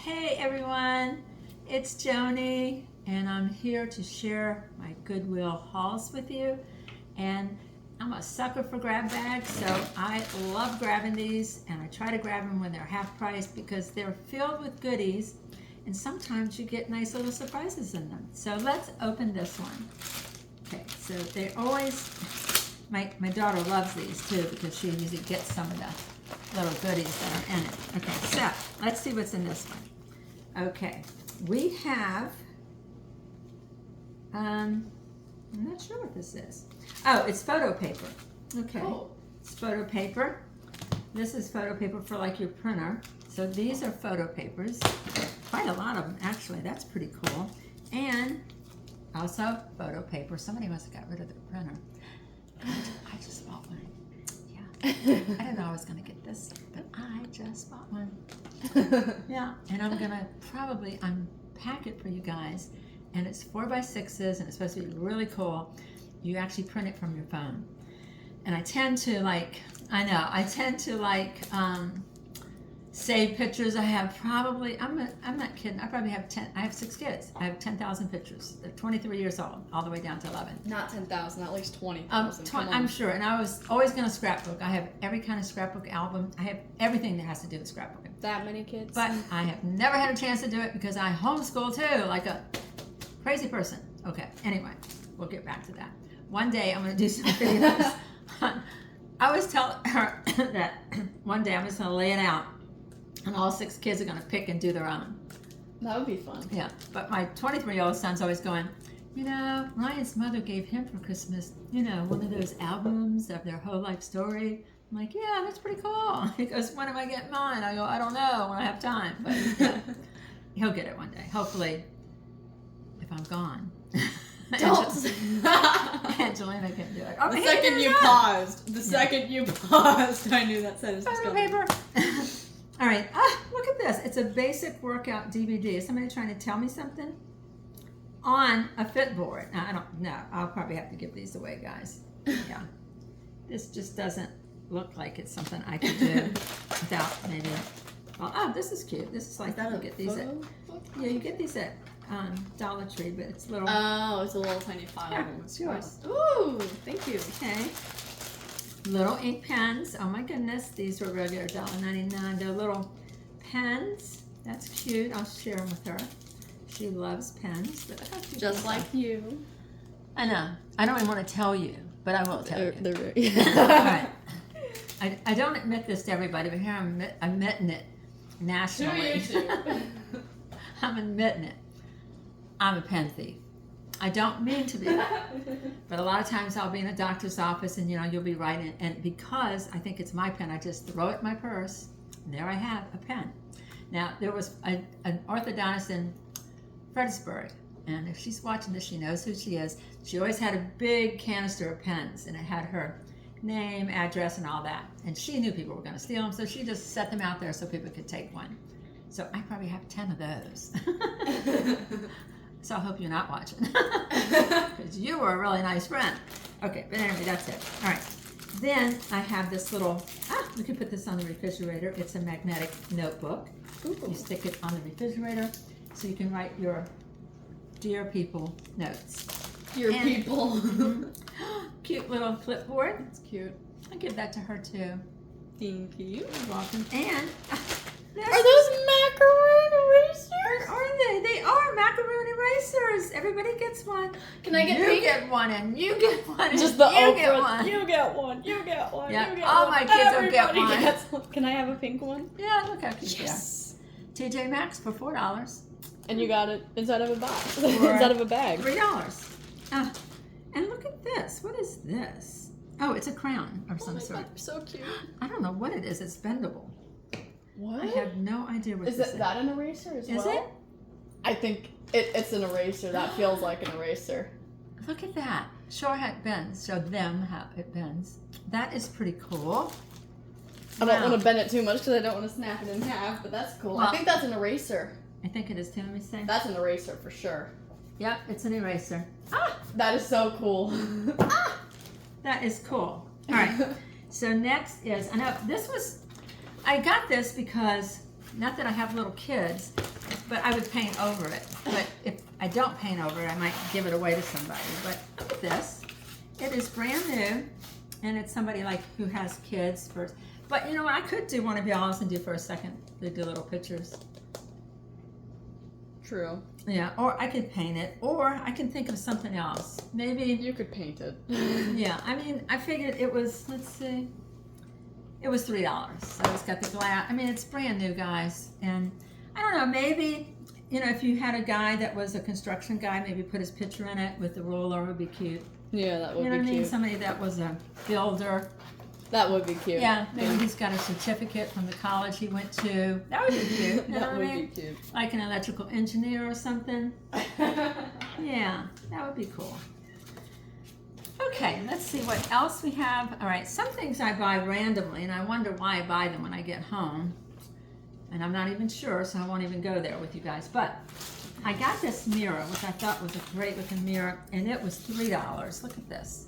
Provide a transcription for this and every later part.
Hey everyone, it's Joni and I'm here to share my Goodwill hauls with you. And I'm a sucker for grab bags, so I love grabbing these, and I try to grab them when they're half price because they're filled with goodies and sometimes you get nice little surprises in them. So let's open this one. Okay, so they always, my daughter loves these too because she usually gets some of the little goodies that are in it. Okay, so let's see what's in this one. Okay, we have, I'm not sure what this is. Oh, it's photo paper. Okay, It's photo paper. This is photo paper for like your printer. So these are photo papers. Quite a lot of them actually. That's pretty cool. And also photo paper. Somebody must have got rid of their printer. I just bought one. Yeah. I didn't know I was going to get this, but I just bought one. Yeah, and I'm going to probably unpack it for you guys. And it's 4x6s, and it's supposed to be really cool. You actually print it from your phone. And I tend to save pictures. I have probably, I'm not kidding, I probably have 6 kids. I have 10,000 pictures. They're 23 years old, all the way down to 11. Not 10,000, at least 20,000. I'm sure, and I was always going to scrapbook. I have every kind of scrapbook album. I have everything that has to do with scrapbooking. That many kids? But I have never had a chance to do it because I homeschool too, like a crazy person. Okay, anyway, we'll get back to that. One day I'm going to do some videos. I was telling her that one day I'm just going to lay it out and all 6 kids are going to pick and do their own. That would be fun. Yeah, but my 23-year-old son's always going, you know, Ryan's mother gave him for Christmas, you know, one of those albums of their whole life story. I'm like, yeah, that's pretty cool. He goes, when am I getting mine? I go, I don't know, when I have time. But yeah, he'll get it one day, hopefully, if I'm gone. Don't. Angelina can do it. The second you paused, you paused, I knew that sentence was Photo coming. paper. All right, look at this. It's a basic workout DVD. Is somebody trying to tell me something? On a Fitboard. Now, I don't know. I'll probably have to give these away, guys. Yeah. This just doesn't look like it's something I could do without maybe. Well, oh, this is cute. This is like Is that you get these at. Yeah, you get these at Dollar Tree, but it's little. Oh, it's a little tiny file. Yeah, it's yours. Ooh, thank you. Okay. Little ink pens. Oh my goodness, these were regular $1.99. They're little pens. That's cute. I'll share them with her. She loves pens. But look how cute Just like you. I know. I don't even want to tell you, but I will tell you. All All right. I don't admit this to everybody, but here I'm admitting it nationally. I'm admitting it. I'm a pen thief. I don't mean to be, but a lot of times I'll be in a doctor's office and, you know, you'll be writing, and because I think it's my pen, I just throw it in my purse, and there I have a pen. Now, there was an orthodontist in Fredericksburg, and if she's watching this, she knows who she is. She always had a big canister of pens, and it had her name, address, and all that. And she knew people were going to steal them, so she just set them out there so people could take one. So I probably have 10 of those. So I hope you're not watching, because you were a really nice friend. Okay, but anyway, that's it. All right. Then I have this little, we can put this on the refrigerator. It's a magnetic notebook. Ooh. You stick it on the refrigerator so you can write your dear people notes. Your people. Cute little clipboard. That's cute. I'll give that to her too. Thank you. You're welcome. And Are those macaroon erasers? Are they? They are macaroon erasers. Everybody gets one. Can I get you pink? get one, and you get one, and Just the you Oprah. get one. You get one. You get one. Yeah, You get all one. my kids will get Everybody one. gets one. Can I have a pink one? Yeah, look how cute Yes. they are. TJ Maxx for $4. And you got it inside of a box. Or Inside of a bag. $3. And look at this. What is this? Oh, it's a crown of some sort. God, so cute. I don't know what it is. It's bendable. What? I have no idea what Is this is. that an eraser as well? Is it? I think it's an eraser. That feels like an eraser. Look at that. Show how it bends. Show them how it bends. That is pretty cool. I don't want to bend it too much because I don't want to snap it in half, but that's cool. Well, I think that's an eraser. I think it is too. Let me see. That's an eraser for sure. Yep, it's an eraser. That is so cool. That is cool. All right. So next is, I know this was, I got this because not that I have little kids, but I would paint over it. But if I don't paint over it, I might give it away to somebody. But look at this. It is brand new, and it's somebody like who has kids first. But you know what? I could do one of y'all's and do for a second. They do little pictures. True. Yeah, or I could paint it, or I can think of something else. Maybe you could paint it. Yeah, I mean, I figured it was, let's see, it was $3. So it's got the glass. I mean, it's brand new, guys. And I don't know, maybe, you know, if you had a guy that was a construction guy, maybe put his picture in it with the ruler, would be cute. Yeah, that would be cute. You know what I mean? Somebody that was a builder. That would be cute. Yeah, maybe he's got a certificate from the college he went to. That would be cute. That would be cute. Like an electrical engineer or something. Yeah, that would be cool. Okay, let's see what else we have. All right, some things I buy randomly, and I wonder why I buy them when I get home. And I'm not even sure, so I won't even go there with you guys. But I got this mirror, which I thought was a great looking mirror, and it was $3. Look at this.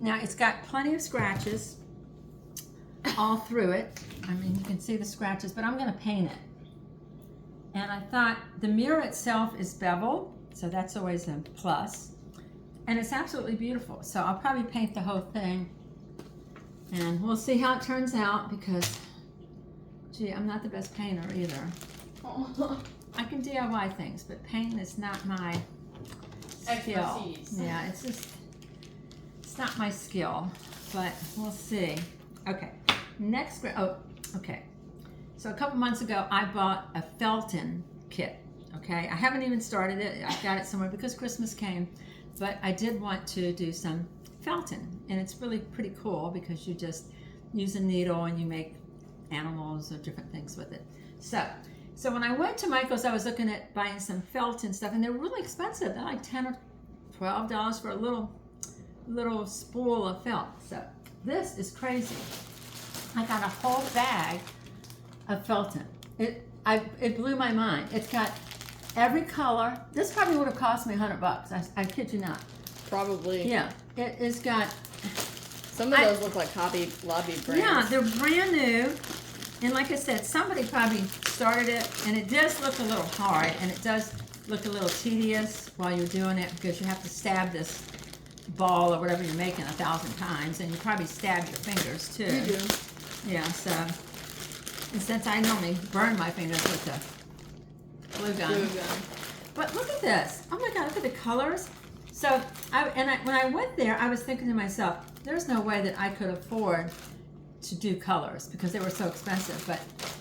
Now, it's got plenty of scratches all through it. I mean, you can see the scratches, but I'm going to paint it. And I thought the mirror itself is beveled, so that's always a plus. And it's absolutely beautiful. So I'll probably paint the whole thing, and we'll see how it turns out because, gee, I'm not the best painter either. I can DIY things, but painting is not my skill. Expertise. Yeah, it's just, it's not my skill, but we'll see. Okay, next, oh, okay. So a couple months ago, I bought a Felton kit, okay? I haven't even started it. I got it somewhere because Christmas came, but I did want to do some Felton, and it's really pretty cool because you just use a needle and you make animals or different things with it. So when I went to Michael's, I was looking at buying some Felton stuff, and they're really expensive. They're like $10 or $12 for a little spool of felt. So this is crazy. I got a whole bag of Felton. It blew my mind. It's got every color. This probably would have cost me $100. I kid you not. Probably. Yeah. It has got. Some of those look like Hobby Lobby brands. Yeah, they're brand new. And like I said, somebody probably started it, and it does look a little hard, and it does look a little tedious while you're doing it because you have to stab this ball or whatever you're making 1,000 times, and you probably stab your fingers too. You do. Yeah, so, and since I normally burn my fingers with the glue gun. But look at this. Oh my God, look at the colors. So, when I went there, I was thinking to myself, there's no way that I could afford to do colors because they were so expensive. But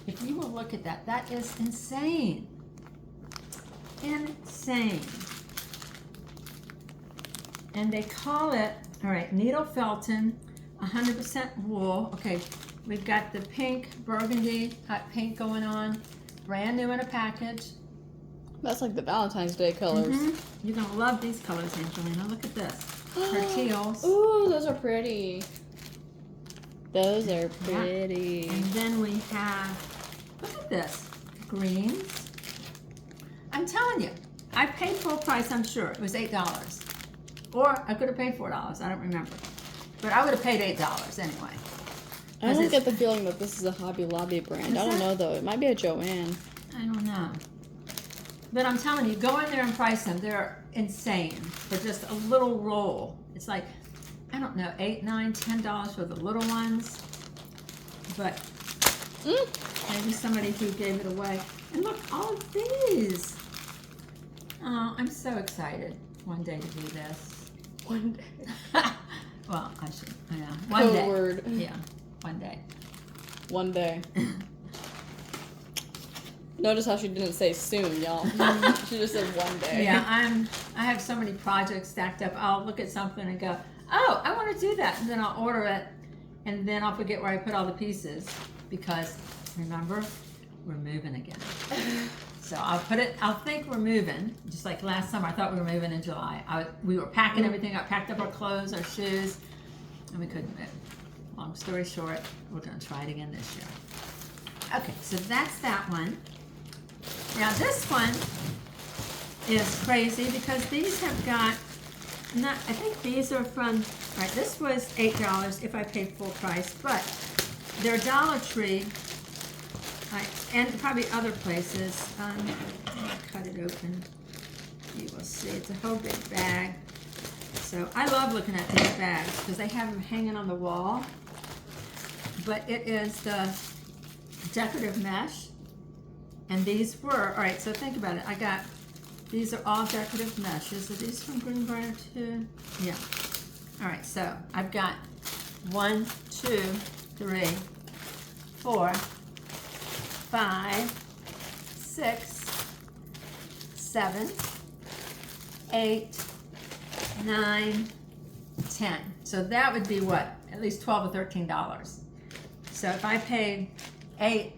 if you will look at that, that is insane. Insane. And they call it, all right, Needle Felton, 100% wool. Okay, we've got the pink, burgundy, hot pink going on, brand new in a package. That's like the Valentine's Day colors. You're gonna love these colors, Angelina. Look at this. Her teals. Ooh, those are pretty. Those are pretty. Yeah. And then we have, look at this, greens. I'm telling you, I paid full price, I'm sure. It was $8. Or I could have paid $4, I don't remember. But I would have paid $8 anyway. I don't get the feeling that this is a Hobby Lobby brand. I don't know though. It might be a Joann. I don't know. But I'm telling you, go in there and price them. They're insane for just a little roll. It's like, I don't know, $8, $9, $10 for the little ones. But maybe somebody who gave it away. And look, all of these. Oh, I'm so excited one day to do this. One day. Well, I should. Yeah, one day. Word. Yeah, one day. One day. Notice how she didn't say soon, y'all. She just said one day. Yeah, I have so many projects stacked up. I'll look at something and go, oh, I want to do that, and then I'll order it, and then I'll forget where I put all the pieces because remember, we're moving again. So I'll think we're moving, just like last summer. I thought we were moving in July. We were packing everything up, packed up our clothes, our shoes, and we couldn't move. Long story short, we're going to try it again this year. Okay, so that's that one. Now this one is crazy because these have got, I think these are from, all right, this was $8 if I paid full price, but they're Dollar Tree And probably other places. Let me cut it open. You will see it's a whole big bag. So I love looking at these bags because they have them hanging on the wall. But it is the decorative mesh. And these were, all right, so think about it. These are all decorative meshes. Are these from Greenbrier too? Yeah. All right, so I've got 1, 2, 3, 4, 5, 6, 7, 8, 9, 10. So that would be what? At least $12 or $13. So if I paid 8,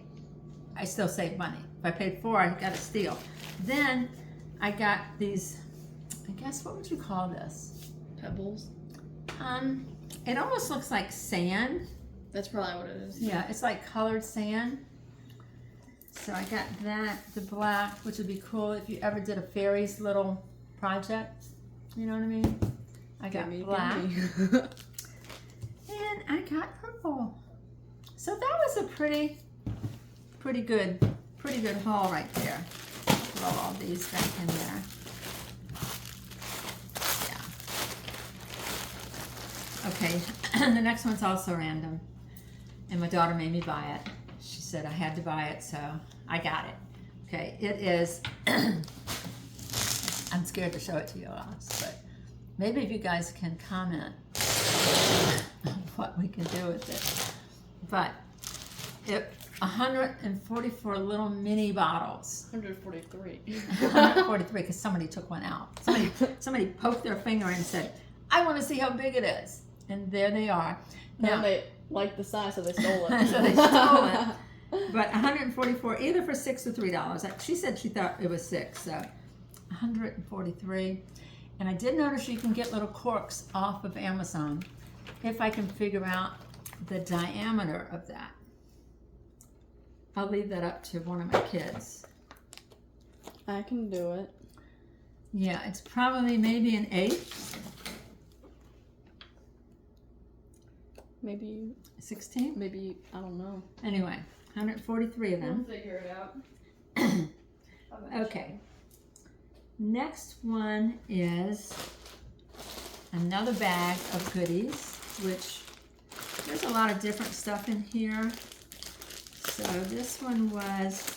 I still save money. If I paid 4, I got a steal. Then I got these, I guess, what would you call this? Pebbles. It almost looks like sand. That's probably what it is. Yeah, it's like colored sand. So I got that, the black, which would be cool if you ever did a fairies little project. You know what I mean? I got black. And I got purple. So that was a pretty good haul right there. Throw all these back in there. Yeah. Okay, the next one's also random. And my daughter made me buy it. She said I had to buy it, so I got it. Okay, it is, I'm scared to show it to you all, but maybe if you guys can comment on what we can do with it. But 144 little mini bottles. 143. 143 because somebody took one out. Somebody poked their finger and said, I want to see how big it is. And there they are. Now they liked the size, so they stole it. So they stole it. But 144, either for $6 or $3. She said she thought it was $6, so 143. And I did notice you can get little corks off of Amazon if I can figure out the diameter of that. I'll leave that up to one of my kids. I can do it. Yeah, it's probably maybe an 8. Maybe 16? Maybe, I don't know. Anyway, 143 of them. We'll figure it out. Okay. Next one is another bag of goodies, which there's a lot of different stuff in here. So this one was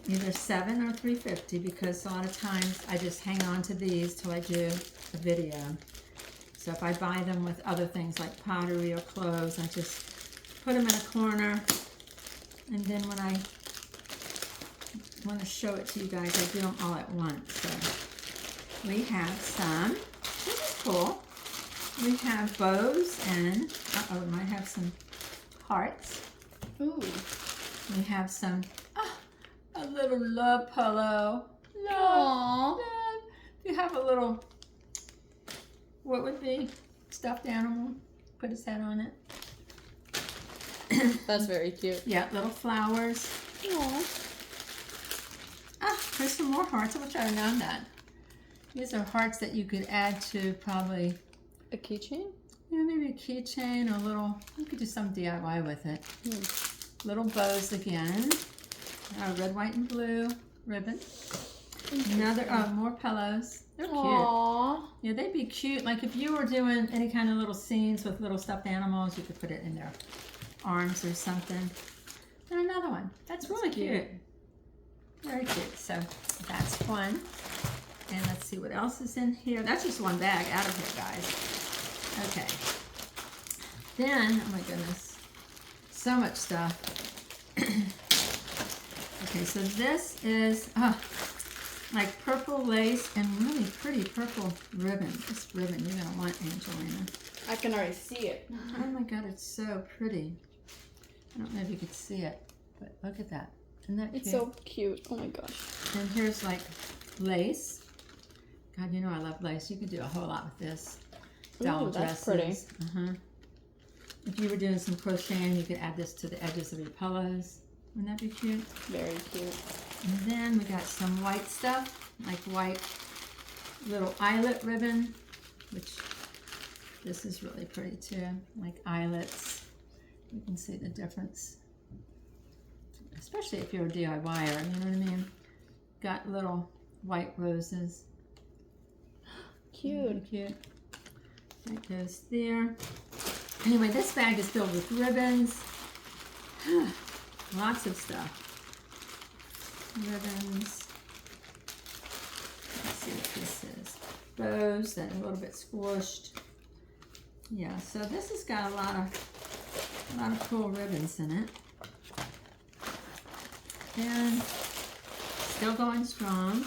either $7 or $3.50 because a lot of times I just hang on to these till I do a video. So if I buy them with other things like pottery or clothes, I just put them in a corner, and then when I want to show it to you guys, I do them all at once. So we have some, this is cool. We have bows and, we might have some hearts. Ooh. We have some, a little love pillow. Aww. Love. You have a little, what would be stuffed animal? Put his head on it. That's very cute. Yeah, little flowers. Aww. There's some more hearts. I wish I had known that. These are hearts that you could add to probably a keychain? Yeah, maybe a keychain or a little, you could do some DIY with it. Little bows again. Red, white, and blue ribbon. Another, more pillows. They're Aww. cute. Yeah, they'd be cute. Like if you were doing any kind of little scenes with little stuffed animals, you could put it in their arms or something. And another one. That's really cute. Very cute. So that's one. And let's see what else is in here. That's just one bag out of here, guys. Okay. Then, oh my goodness, so much stuff. Okay, so this is like purple lace and really pretty purple ribbon. This ribbon you're gonna want, Angelina. I can already see it. Oh my God, it's so pretty. I don't know if you could see it, but look at that. Isn't that cute? It's so cute. Oh my gosh. And here's like lace. God, you know I love lace. You could do a whole lot with this. Doll that's dresses. pretty. If you were doing some crocheting, you could add this to the edges of your pillows. Wouldn't that be cute? Very cute. And then we got some white stuff, like white little eyelet ribbon, which this is really pretty too, like eyelets. You can see the difference. especially if you're a DIYer, you know what I mean? Got little white roses. Cute. Really cute. That goes there. Anyway, this bag is filled with ribbons. Lots of stuff. Ribbons. Let's see what this is. Bows that are a little bit squished. Yeah, so this has got a lot of cool ribbons in it. And still going strong.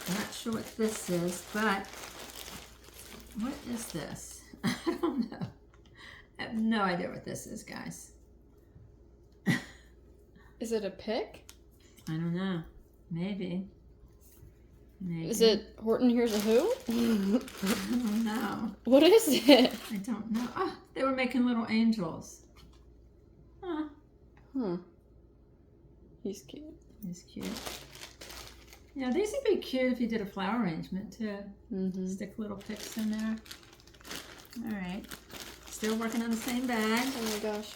I'm not sure what this is, but what is this? I don't know. I have no idea what this is, guys. Is it a pick? I don't know. Maybe. Is it Horton Hears a Who? I don't know. What is it? I don't know. Oh, they were making little angels. Huh. Huh. He's cute. He's cute. Yeah, these would be cute if you did a flower arrangement too. Mm-hmm. Stick little picks in there. All right. Still working on the same bag. Oh my gosh.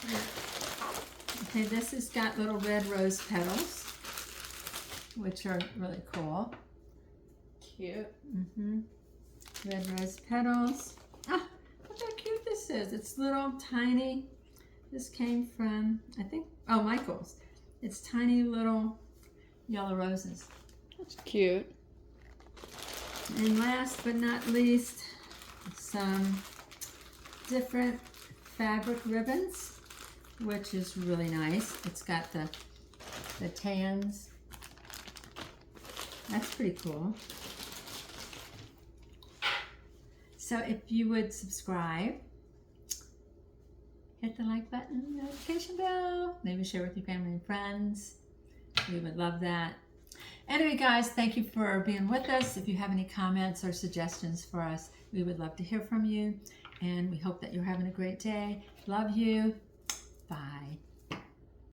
Okay, this has got little red rose petals, which are really cool. Cute. Mm-hmm. Red rose petals. Ah, look how cute this is. It's little tiny. This came from, I think, oh, Michael's. It's tiny little yellow roses. That's cute. And last but not least, some different fabric ribbons, which is really nice. It's got the tans. That's pretty cool. So if you would subscribe, hit the like button, notification bell, maybe share with your family and friends. We would love that. Anyway, guys, thank you for being with us. If you have any comments or suggestions for us, we would love to hear from you. And we hope that you're having a great day. Love you. Bye.